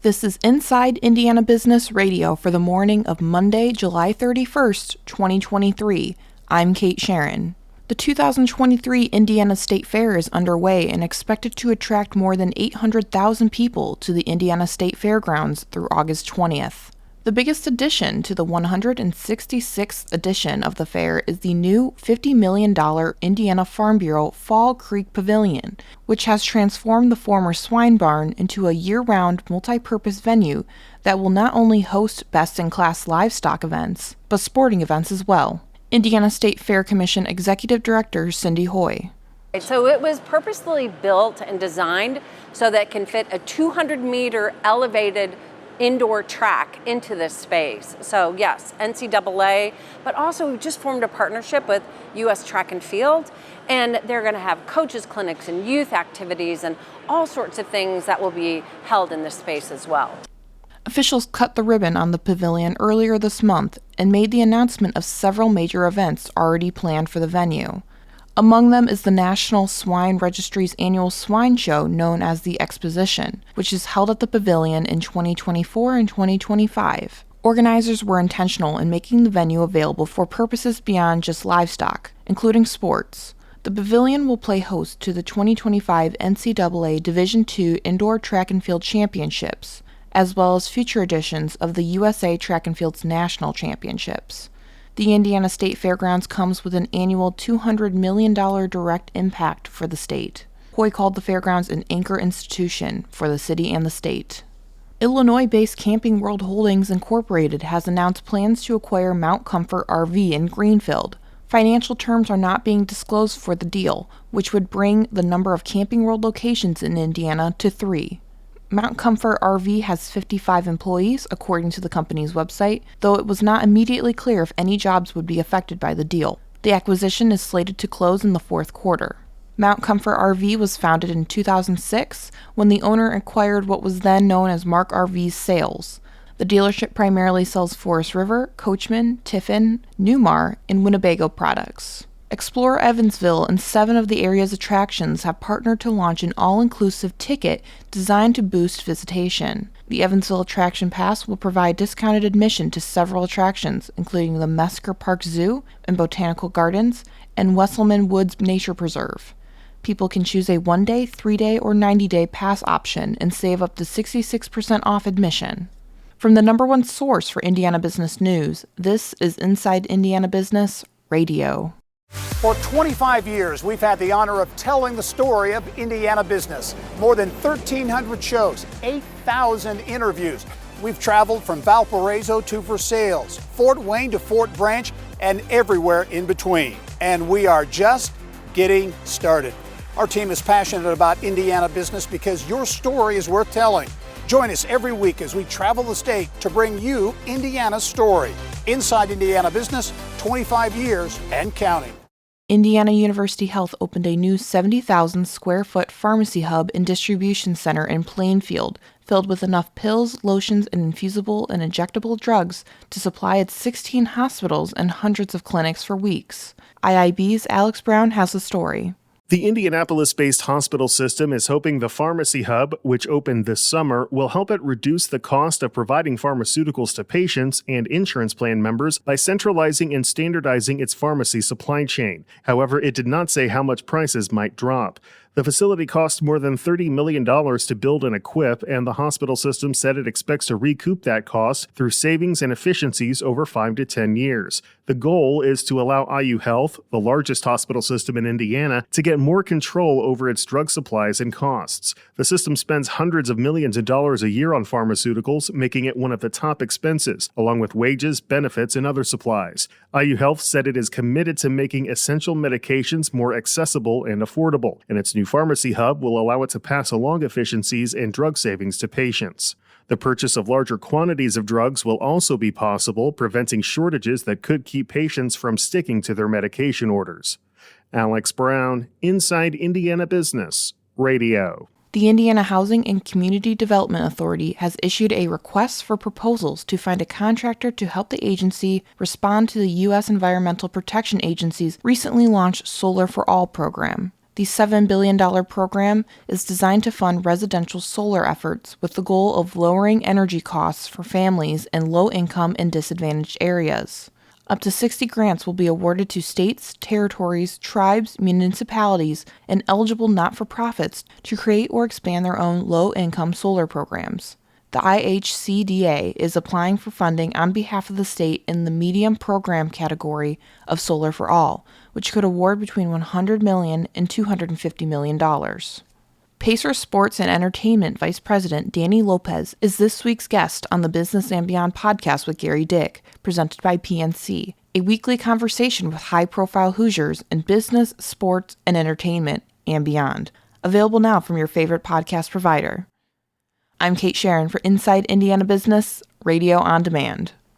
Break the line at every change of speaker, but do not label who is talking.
This is Inside Indiana Business Radio for the morning of Monday, July 31st, 2023. I'm Kate Sharon. The 2023 Indiana State Fair is underway and expected to attract more than 800,000 people to the Indiana State Fairgrounds through August 20th. The biggest addition to the 166th edition of the fair is the new $50 million Indiana Farm Bureau Fall Creek Pavilion, which has transformed the former swine barn into a year-round multi-purpose venue that will not only host best-in-class livestock events, but sporting events as well. Indiana State Fair Commission Executive Director Cindy Hoy.
So it was purposely built and designed so that it can fit a 200-meter elevated indoor track into this space. So yes, NCAA, but also we've just formed a partnership with U.S. Track and Field, and they're going to have coaches clinics and youth activities and all sorts of things that will be held in this space as well.
Officials cut the ribbon on the pavilion earlier this month and made the announcement of several major events already planned for the venue. Among them is the National Swine Registry's annual swine show known as the Exposition, which is held at the pavilion in 2024 and 2025. Organizers were intentional in making the venue available for purposes beyond just livestock, including sports. The pavilion will play host to the 2025 NCAA Division II Indoor Track and Field Championships, as well as future editions of the USA Track and Field's National Championships. The Indiana State Fairgrounds comes with an annual $200 million direct impact for the state. Hoy called the fairgrounds an anchor institution for the city and the state. Illinois-based Camping World Holdings Incorporated has announced plans to acquire Mount Comfort RV in Greenfield. Financial terms are not being disclosed for the deal, which would bring the number of Camping World locations in Indiana to 3. Mount Comfort RV has 55 employees, according to the company's website, though it was not immediately clear if any jobs would be affected by the deal. The acquisition is slated to close in the fourth quarter. Mount Comfort RV was founded in 2006 when the owner acquired what was then known as Mark RV's Sales. The dealership primarily sells Forest River, Coachman, Tiffin, Newmar, and Winnebago products. Explore Evansville and 7 of the area's attractions have partnered to launch an all-inclusive ticket designed to boost visitation. The Evansville Attraction Pass will provide discounted admission to several attractions, including the Mesker Park Zoo and Botanical Gardens and Wesselman Woods Nature Preserve. People can choose a 1-day, 3-day, or 90-day pass option and save up to 66% off admission. From the #1 source for Indiana business news, this is Inside Indiana Business Radio.
For 25 years, we've had the honor of telling the story of Indiana business. More than 1,300 shows, 8,000 interviews. We've traveled from Valparaiso to Versailles, Fort Wayne to Fort Branch, and everywhere in between. And we are just getting started. Our team is passionate about Indiana business because your story is worth telling. Join us every week as we travel the state to bring you Indiana's story. Inside Indiana Business, 25 years and counting.
Indiana University Health opened a new 70,000 square foot pharmacy hub and distribution center in Plainfield, filled with enough pills, lotions, and infusible and injectable drugs to supply its 16 hospitals and hundreds of clinics for weeks. IIB's Alex Brown has the story.
The Indianapolis-based hospital system is hoping the pharmacy hub, which opened this summer, will help it reduce the cost of providing pharmaceuticals to patients and insurance plan members by centralizing and standardizing its pharmacy supply chain. However, it did not say how much prices might drop. The facility cost more than $30 million to build and equip, and the hospital system said it expects to recoup that cost through savings and efficiencies over 5 to 10 years. The goal is to allow IU Health, the largest hospital system in Indiana, to get more control over its drug supplies and costs. The system spends hundreds of millions of dollars a year on pharmaceuticals, making it one of the top expenses, along with wages, benefits, and other supplies. IU Health said it is committed to making essential medications more accessible and affordable, and its new pharmacy hub will allow it to pass along efficiencies and drug savings to patients. The purchase of larger quantities of drugs will also be possible, preventing shortages that could keep patients from sticking to their medication orders. Alex Brown, Inside Indiana Business Radio.
The Indiana Housing and Community Development Authority has issued a request for proposals to find a contractor to help the agency respond to the U.S. Environmental Protection Agency's recently launched Solar for All program. The $7 billion program is designed to fund residential solar efforts with the goal of lowering energy costs for families in low-income and disadvantaged areas. Up to 60 grants will be awarded to states, territories, tribes, municipalities, and eligible not-for-profits to create or expand their own low-income solar programs. The IHCDA is applying for funding on behalf of the state in the medium program category of Solar for All, which could award between $100 million and $250 million. Pacer Sports and Entertainment Vice President Danny Lopez is this week's guest on the Business and Beyond podcast with Gary Dick, presented by PNC, a weekly conversation with high-profile Hoosiers in business, sports, and entertainment, and beyond. Available now from your favorite podcast provider. I'm Kate Sharon for Inside Indiana Business, Radio on Demand.